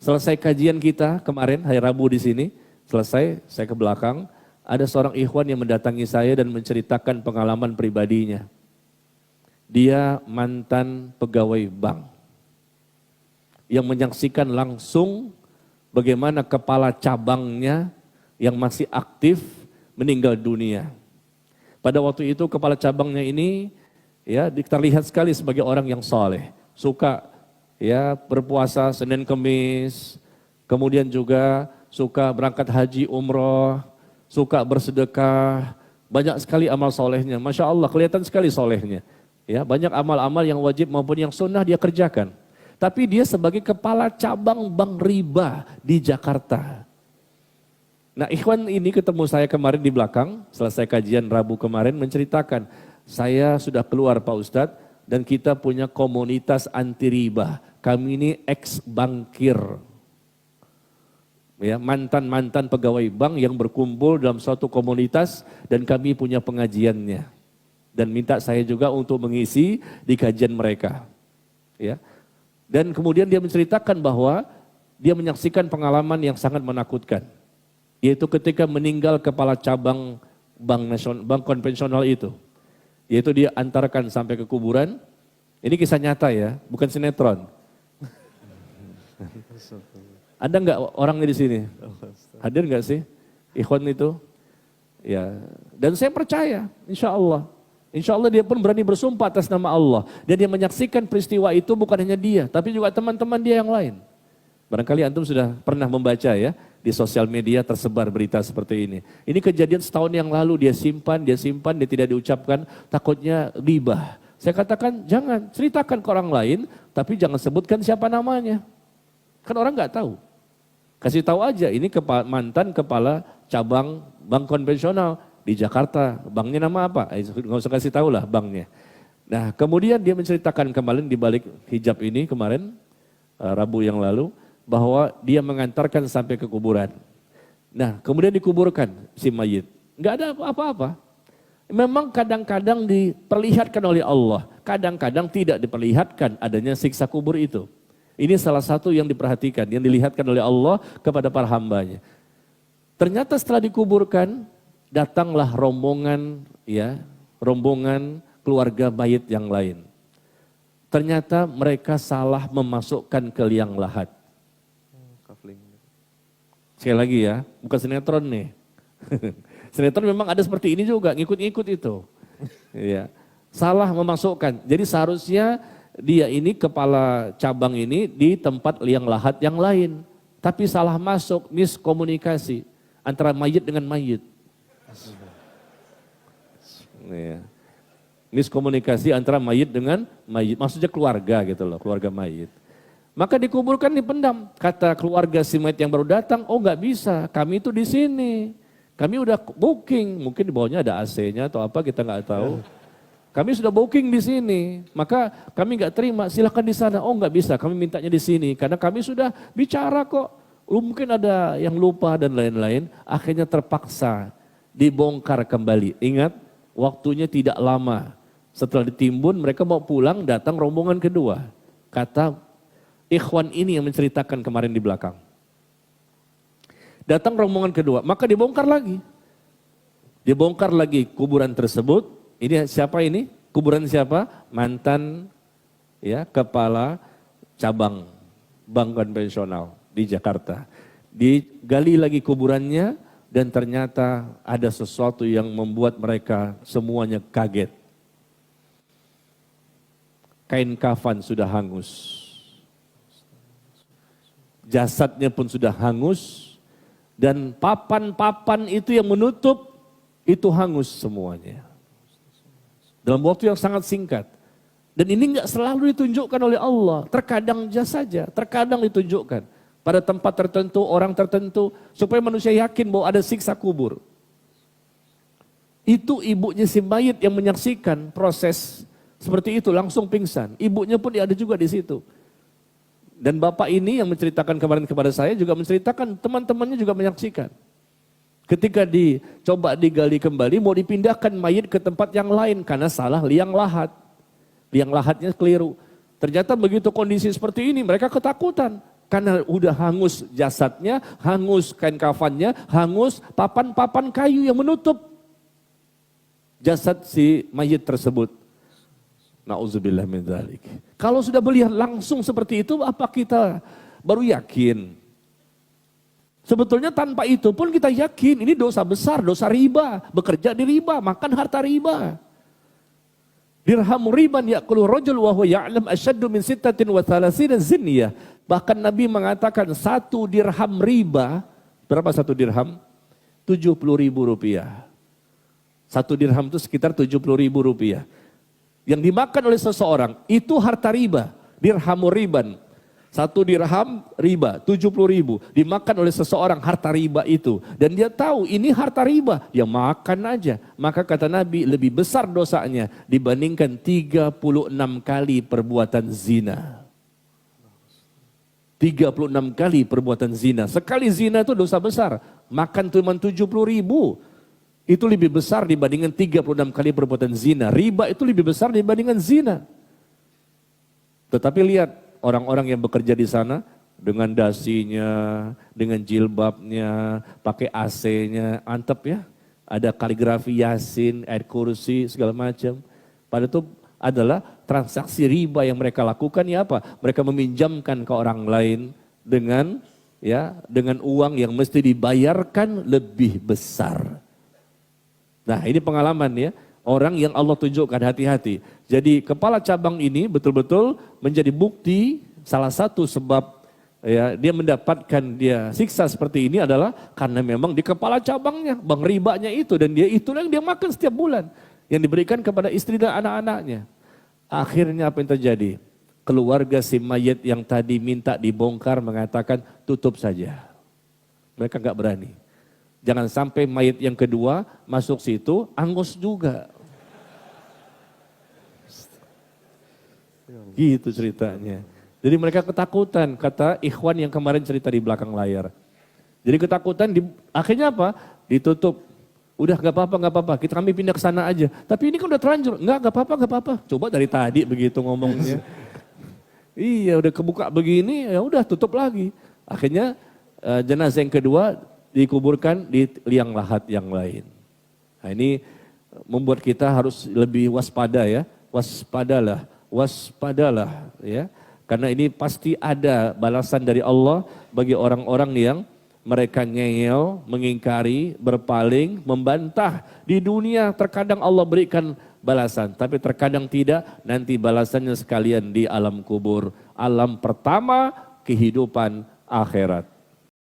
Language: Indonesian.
Selesai kajian kita kemarin, hari Rabu di sini, selesai, saya ke belakang, ada seorang ikhwan yang mendatangi saya dan menceritakan pengalaman pribadinya. Dia mantan pegawai bank yang menyaksikan langsung bagaimana kepala cabangnya yang masih aktif meninggal dunia. Pada waktu itu kepala cabangnya ini ya terlihat sekali sebagai orang yang soleh, suka ya berpuasa Senin Kemis, kemudian juga suka berangkat haji umroh, suka bersedekah, banyak sekali amal solehnya. Masya Allah kelihatan sekali solehnya. Ya, banyak amal-amal yang wajib maupun yang sunnah dia kerjakan. Tapi dia sebagai kepala cabang bank riba di Jakarta. Nah ikhwan ini ketemu saya kemarin di belakang, selesai kajian Rabu kemarin menceritakan, saya sudah keluar Pak Ustadz dan kita punya komunitas anti riba. Kami ini ex-bankir. Ya, mantan-mantan pegawai bank yang berkumpul dalam suatu komunitas dan kami punya pengajiannya. Dan minta saya juga untuk mengisi di kajian mereka. Ya. Dan kemudian dia menceritakan bahwa dia menyaksikan pengalaman yang sangat menakutkan. Yaitu ketika meninggal kepala cabang bank konvensional itu. Yaitu dia antarkan sampai ke kuburan. Ini kisah nyata ya, bukan sinetron. Ada nggak orangnya di sini? Hadir nggak sih ikhwan itu? Ya. Dan saya percaya, insya Allah dia pun berani bersumpah atas nama Allah. Dan dia menyaksikan peristiwa itu bukan hanya dia, tapi juga teman-teman dia yang lain. Barangkali antum sudah pernah membaca ya, di sosial media tersebar berita seperti ini. Ini kejadian setahun yang lalu dia simpan, dia tidak diucapkan, takutnya ghibah. Saya katakan jangan, ceritakan ke orang lain, tapi jangan sebutkan siapa namanya. Kan orang nggak tahu. Kasih tahu aja, ini mantan kepala cabang bank konvensional di Jakarta, banknya nama apa? Nggak usah kasih tahu lah banknya. Nah kemudian dia menceritakan kemarin di balik hijab ini kemarin, Rabu yang lalu, bahwa dia mengantarkan sampai ke kuburan. Nah kemudian dikuburkan si mayit. Nggak ada apa-apa. Memang kadang-kadang diperlihatkan oleh Allah, kadang-kadang tidak diperlihatkan adanya siksa kubur itu. Ini salah satu yang diperhatikan, yang dilihatkan oleh Allah kepada para hambanya. Ternyata setelah dikuburkan, datanglah rombongan keluarga mayit yang lain. Ternyata mereka salah memasukkan ke liang lahat. Sekali lagi ya, bukan sinetron nih. Sinetron memang ada seperti ini juga, ngikut-ngikut itu. Ya. Salah memasukkan. Jadi seharusnya dia ini kepala cabang ini di tempat liang lahat yang lain. Tapi salah masuk, miskomunikasi antara mayit dengan mayit. Ya. Miskomunikasi antara mayit dengan mayit, maksudnya keluarga gitu loh, keluarga mayit. Maka dikuburkan dipendam. Kata keluarga si mayit yang baru datang, oh nggak bisa, kami itu di sini. Kami udah booking, mungkin di bawahnya ada AC-nya atau apa kita nggak tahu. Kami sudah booking di sini, maka kami nggak terima. Silakan di sana. Oh nggak bisa, kami mintanya di sini karena kami sudah bicara kok. Mungkin ada yang lupa dan lain-lain. Akhirnya terpaksa dibongkar kembali. Ingat, waktunya tidak lama. Setelah ditimbun, mereka mau pulang, datang rombongan kedua. Kata ikhwan ini yang menceritakan kemarin di belakang. Datang rombongan kedua, maka dibongkar lagi. Dibongkar lagi kuburan tersebut. Ini siapa ini? Kuburan siapa? Mantan ya kepala cabang bank konvensional di Jakarta. Digali lagi kuburannya dan ternyata ada sesuatu yang membuat mereka semuanya kaget. Kain kafan sudah hangus. Jasadnya pun sudah hangus. Dan papan-papan itu yang menutup, itu hangus semuanya. Dalam waktu yang sangat singkat. Dan ini enggak selalu ditunjukkan oleh Allah. Terkadang saja, terkadang ditunjukkan. Pada tempat tertentu, orang tertentu. Supaya manusia yakin bahwa ada siksa kubur. Itu ibunya si mayit yang menyaksikan proses seperti itu, langsung pingsan. Ibunya pun ada juga di situ. Dan bapak ini yang menceritakan kemarin kepada saya juga menceritakan teman-temannya juga menyaksikan. Ketika dicoba digali kembali mau dipindahkan mayit ke tempat yang lain karena salah liang lahat. Liang lahatnya keliru. Ternyata begitu kondisi seperti ini mereka ketakutan. Karena udah hangus jasadnya, hangus kain kafannya, hangus papan-papan kayu yang menutup jasad si mayit tersebut. Na'udzubillah min dzalik. Kalau sudah melihat langsung seperti itu, apa kita baru yakin? Sebetulnya tanpa itu pun kita yakin ini dosa besar, dosa riba, bekerja di riba, makan harta riba. Dirhamu riban ya'kulu rajul wa huwa ya'lam asyaddu min sittatin wa thalathina zinyah. Bahkan Nabi mengatakan 1 dirham riba, berapa 1 dirham? 70.000 rupiah. 1 dirham itu sekitar 70.000 rupiah. Yang dimakan oleh seseorang itu harta riba, dirhamu riban. 1 dirham riba, 70.000 dimakan oleh seseorang harta riba itu. Dan dia tahu ini harta riba, ya makan aja. Maka kata Nabi lebih besar dosanya dibandingkan 36 kali perbuatan zina. 36 kali perbuatan zina. Sekali zina itu dosa besar. Makan cuma 70.000. Itu lebih besar dibandingkan 36 kali perbuatan zina. Riba itu lebih besar dibandingkan zina. Tetapi lihat orang-orang yang bekerja di sana dengan dasinya, dengan jilbabnya, pakai AC-nya, antep ya. Ada kaligrafi Yasin, ayat kursi, segala macam. Padahal itu adalah transaksi riba yang mereka lakukan ya apa? Mereka meminjamkan ke orang lain dengan uang yang mesti dibayarkan lebih besar. Nah ini pengalaman ya, orang yang Allah tunjukkan hati-hati. Jadi kepala cabang ini betul-betul menjadi bukti salah satu sebab ya dia mendapatkan siksa seperti ini adalah karena memang di kepala cabangnya, bank ribanya itu dan itulah yang dia makan setiap bulan. Yang diberikan kepada istri dan anak-anaknya. Akhirnya apa yang terjadi? Keluarga si mayit yang tadi minta dibongkar mengatakan tutup saja. Mereka gak berani. Jangan sampai mayit yang kedua masuk situ, angus juga. Gitu ceritanya. Jadi mereka ketakutan, kata ikhwan yang kemarin cerita di belakang layar. Jadi ketakutan, akhirnya apa? Ditutup. Udah gak apa-apa, kami pindah ke sana aja. Tapi ini kan udah terlanjur, gak apa-apa. Coba dari tadi begitu ngomongnya. Iya udah kebuka begini, ya udah tutup lagi. Akhirnya jenazah yang kedua dikuburkan di liang lahat yang lain. Nah ini membuat kita harus lebih waspada ya. Waspadalah ya. Karena ini pasti ada balasan dari Allah bagi orang-orang yang mereka ngeyel, mengingkari, berpaling, membantah. Di dunia terkadang Allah berikan balasan, tapi terkadang tidak, nanti balasannya sekalian di alam kubur. Alam pertama kehidupan akhirat.